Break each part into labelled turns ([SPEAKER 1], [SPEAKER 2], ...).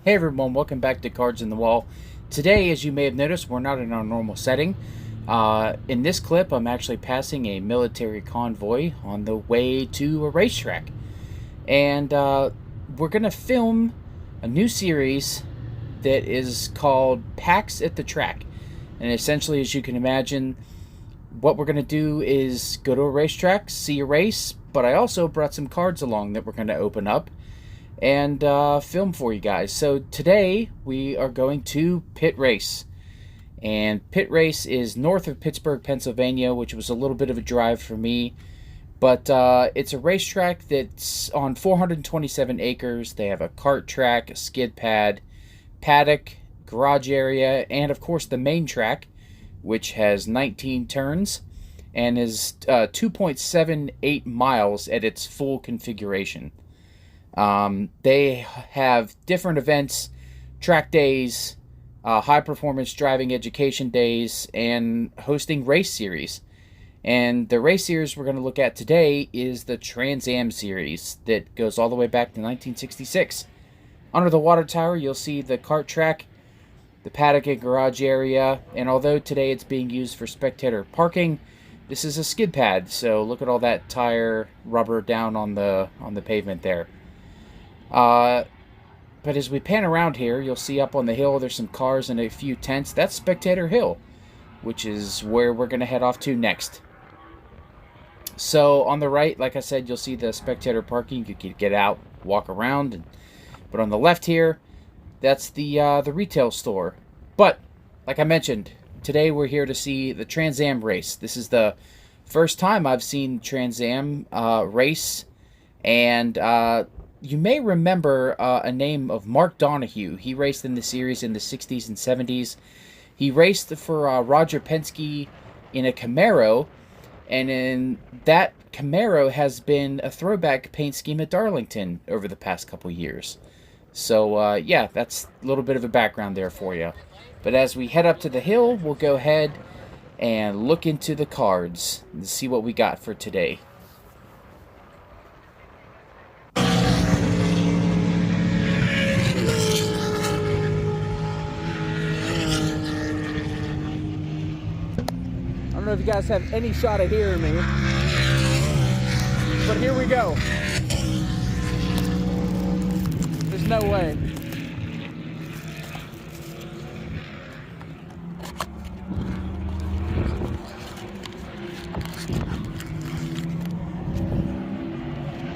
[SPEAKER 1] Hey everyone, welcome back to Cards in the Wall. Today, as you may have noticed, we're not in our normal setting. In this clip, I'm actually passing a military convoy on the way to a racetrack. And we're going to film a new series that is called Packs at the Track. And essentially, as you can imagine, what we're going to do is go to a racetrack, see a race, but I also brought some cards along that we're going to open up and film for you guys. So today we are going to Pit Race, and Pit Race is north of Pittsburgh, Pennsylvania, which was a little bit of a drive for me, but it's a racetrack that's on 427 acres. They have a kart track, a skid pad, paddock, garage area, and of course the main track, which has 19 turns and is 2.78 miles at its full configuration. They have different events, track days, high performance driving education days, and hosting race series. And the race series we're going to look at today is the Trans Am series that goes all the way back to 1966. Under the water tower, you'll see the kart track, the paddock and garage area, and although today it's being used for spectator parking, this is a skid pad, so look at all that tire rubber down on the pavement there. But as we pan around here, you'll see up on the hill there's some cars and a few tents. That's Spectator Hill, which is where we're going to head off to next. So on the right, like I said, you'll see the spectator parking. You can get out, walk around. But on the left here, that's the retail store. But like I mentioned, today we're here to see the Trans Am race. This is the first time I've seen Trans Am race, and you may remember a name of Mark Donohue. He raced in the series in the 60s and 70s. He raced for Roger Penske in a Camaro, and in that Camaro has been a throwback paint scheme at Darlington over the past couple years. So, yeah, that's a little bit of a background there for you. But as we head up to the hill, we'll go ahead and look into the cards and see what we got for today.
[SPEAKER 2] I don't know if you guys have any shot of hearing me, but here we go. There's no way.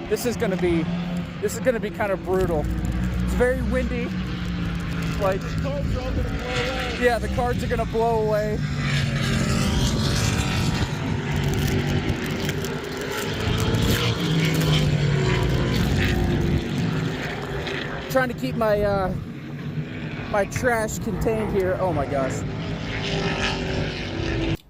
[SPEAKER 2] This is gonna be kind of brutal. It's very windy. Like, the cards are all gonna blow away. Yeah, the cards are gonna blow away. Trying to keep my my trash contained here. Oh my gosh.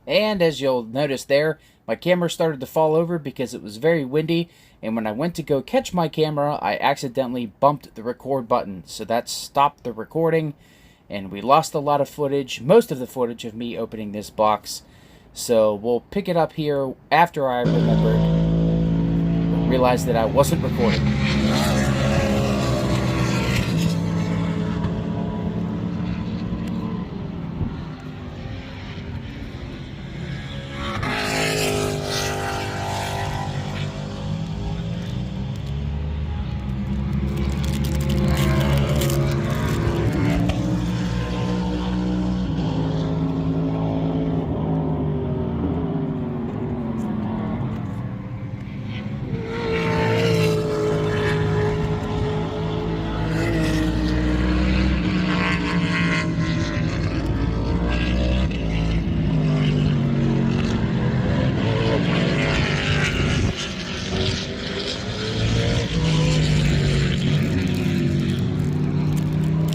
[SPEAKER 1] And as you'll notice there, my camera started to fall over because it was very windy, and when I went to go catch my camera, I accidentally bumped the record button. So that stopped the recording, and we lost a lot of footage, most of the footage of me opening this box. So we'll pick it up here after I realized that I wasn't recording.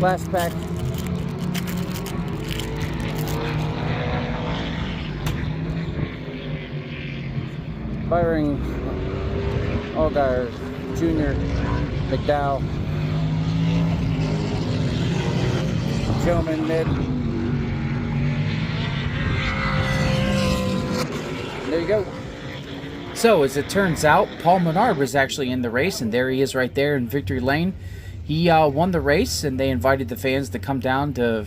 [SPEAKER 2] Last pack. Byron Allgaier Jr., McDowell, Gentleman Mid. There you go.
[SPEAKER 1] So, as it turns out, Paul Menard was actually in the race, and there he is right there in victory lane. He won the race, and they invited the fans to come down to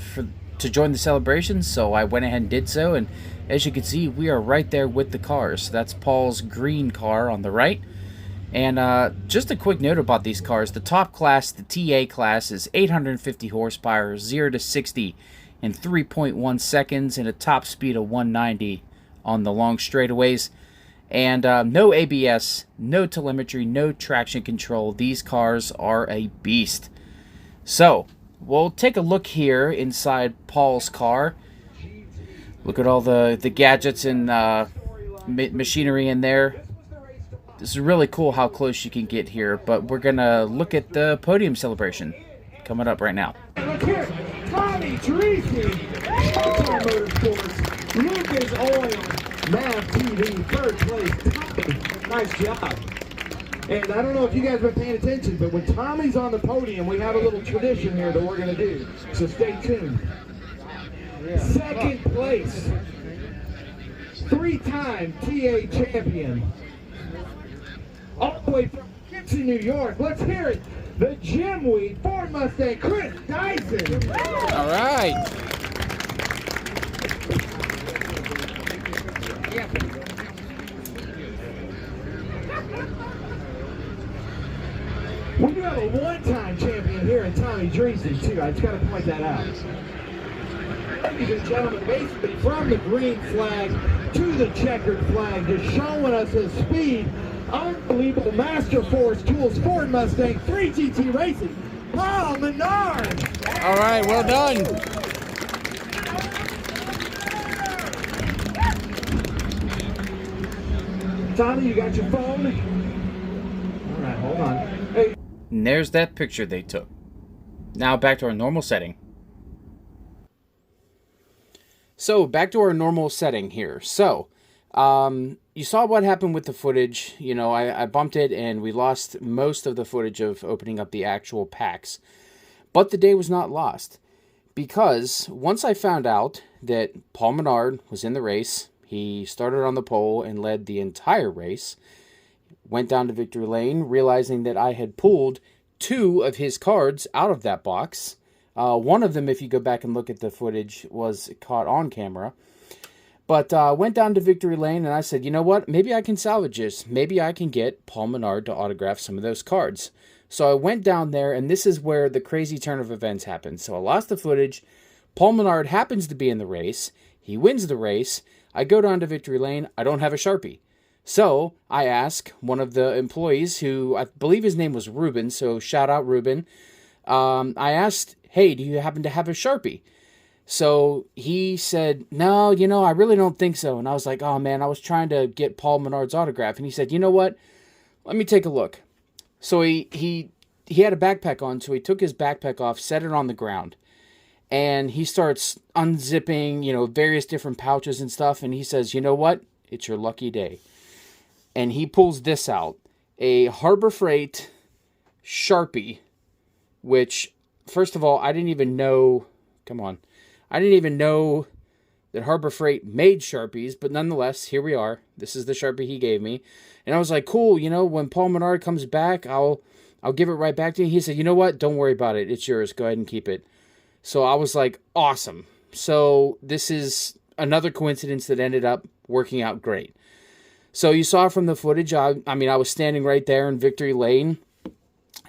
[SPEAKER 1] join the celebration. So I went ahead and did so, and as you can see, we are right there with the cars. That's Paul's green car on the right. And just a quick note about these cars: the top class, the TA class, is 850 horsepower, 0 to 60 in 3.1 seconds, and a top speed of 190 on the long straightaways. And no ABS, no telemetry, no traction control. These cars are a beast. So, we'll take a look here inside Paul's car. Look at all the gadgets and machinery in there. This is really cool how close you can get here, but we're going to look at the podium celebration coming up right now.
[SPEAKER 3] Look here, Tommy Dreesen, Showtime Motorsports, Lucas Oil, Mav TV, third place. Nice job. And I don't know if you guys have been paying attention, but when Tommy's on the podium, we have a little tradition here that we're going to do. So stay tuned. Second place, three-time TA champion, all the way from Gibson, New York. Let's hear it. The Jim Weed Ford Mustang, Chris Dyson.
[SPEAKER 2] All right.
[SPEAKER 3] We do have a one-time champion here in Tommy Dreesen, too. I just got to point that out. Ladies and gentlemen, basically from the green flag to the checkered flag, just showing us his speed. Unbelievable Master Force Tools Ford Mustang 3 GT Racing, Paul Menard.
[SPEAKER 2] All right, well done.
[SPEAKER 3] Tommy, you got your phone? All right, hold on. Hey.
[SPEAKER 1] And there's that picture they took. Now back to our normal setting. So, back to our normal setting here. So, you saw what happened with the footage. You know, I bumped it and we lost most of the footage of opening up the actual packs. But the day was not lost. Because once I found out that Paul Menard was in the race, he started on the pole and led the entire race. Went down to victory lane, realizing that I had pulled 2 of his cards out of that box. One of them, if you go back and look at the footage, was caught on camera. But went down to victory lane, and I said, you know what? Maybe I can salvage this. Maybe I can get Paul Menard to autograph some of those cards. So I went down there, and this is where the crazy turn of events happened. So I lost the footage. Paul Menard happens to be in the race. He wins the race. I go down to victory lane. I don't have a Sharpie. So I ask one of the employees, who I believe his name was Ruben, so shout out Ruben. I asked, hey, do you happen to have a Sharpie? So he said, no, you know, I really don't think so. And I was like, oh man, I was trying to get Paul Menard's autograph. And he said, you know what? Let me take a look. So he had a backpack on, so he took his backpack off, set it on the ground. And he starts unzipping, you know, various different pouches and stuff. And he says, you know what? It's your lucky day. And he pulls this out. A Harbor Freight Sharpie, which, first of all, I didn't even know, I didn't even know that Harbor Freight made Sharpies, but nonetheless, here we are. This is the Sharpie he gave me. And I was like, cool, you know, when Paul Menard comes back, I'll give it right back to you. He said, you know what? Don't worry about it. It's yours. Go ahead and keep it. So I was like, awesome. So this is another coincidence that ended up working out great. So you saw from the footage, I was standing right there in victory lane.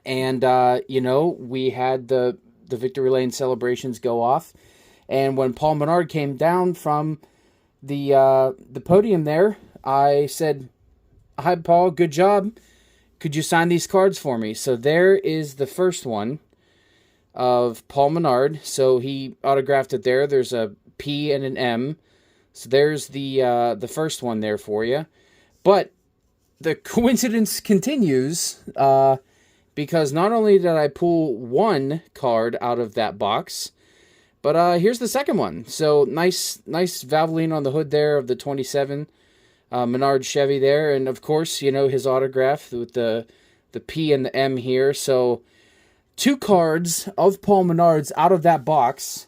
[SPEAKER 1] And, you know, we had the victory lane celebrations go off. And when Paul Menard came down from the podium there, I said, hi, Paul, good job. Could you sign these cards for me? So there is the first one of Paul Menard. So he autographed it there. There's a P and an M. So there's the first one there for you. But the coincidence continues, because not only did I pull one card out of that box, but here's the second one. So nice Valvoline on the hood there of the 27 Menard Chevy there. And of course, you know, his autograph with the P and the M here. So 2 cards of Paul Menard's out of that box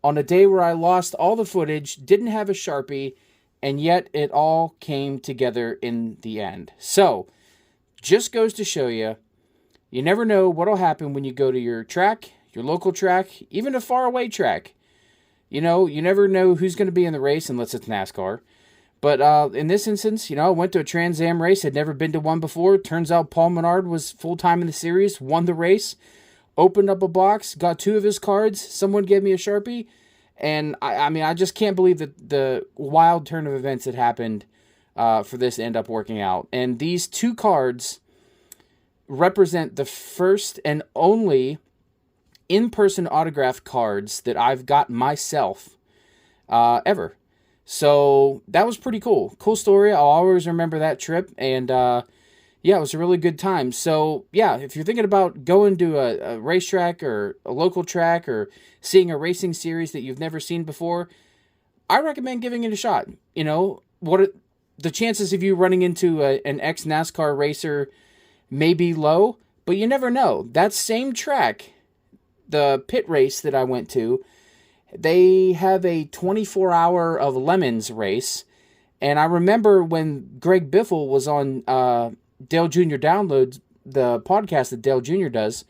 [SPEAKER 1] on a day where I lost all the footage, didn't have a Sharpie, and yet it all came together in the end. So, just goes to show you, You never know what'll happen when you go to your track, your local track, even a faraway track. You know, you never know who's going to be in the race unless it's NASCAR. But in this instance, you know, I went to a Trans Am race. Had never been to one before. Turns out Paul Menard was full-time in the series, won the race, opened up a box, got 2 of his cards. Someone gave me a Sharpie. And, I mean, I just can't believe that the wild turn of events that happened for this to end up working out. And these 2 cards represent the first and only in-person autographed cards that I've got myself ever. So that was pretty cool. Cool story. I'll always remember that trip. And yeah, it was a really good time. So yeah, if you're thinking about going to a racetrack or a local track or seeing a racing series that you've never seen before, I recommend giving it a shot. You know, the chances of you running into an ex-NASCAR racer may be low, but you never know. That same track, the pit race that I went to, they have a 24-hour of Lemons race. And I remember when Greg Biffle was on Dale Jr. Downloads, the podcast that Dale Jr. does,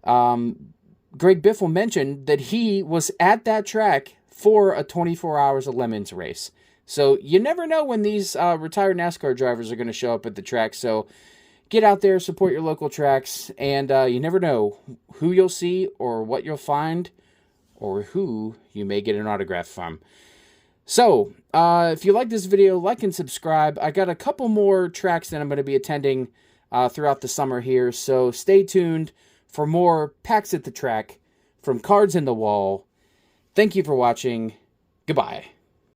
[SPEAKER 1] Greg Biffle mentioned that he was at that track for a 24 hours of Lemons race. So you never know when these retired NASCAR drivers are going to show up at the track. So get out there, support your local tracks, and you never know who you'll see or what you'll find or who you may get an autograph from. So, if you like this video, like and subscribe. I got a couple more tracks that I'm going to be attending throughout the summer here, so stay tuned for more Packs at the Track from Cards in the Wall. Thank you for watching. Goodbye.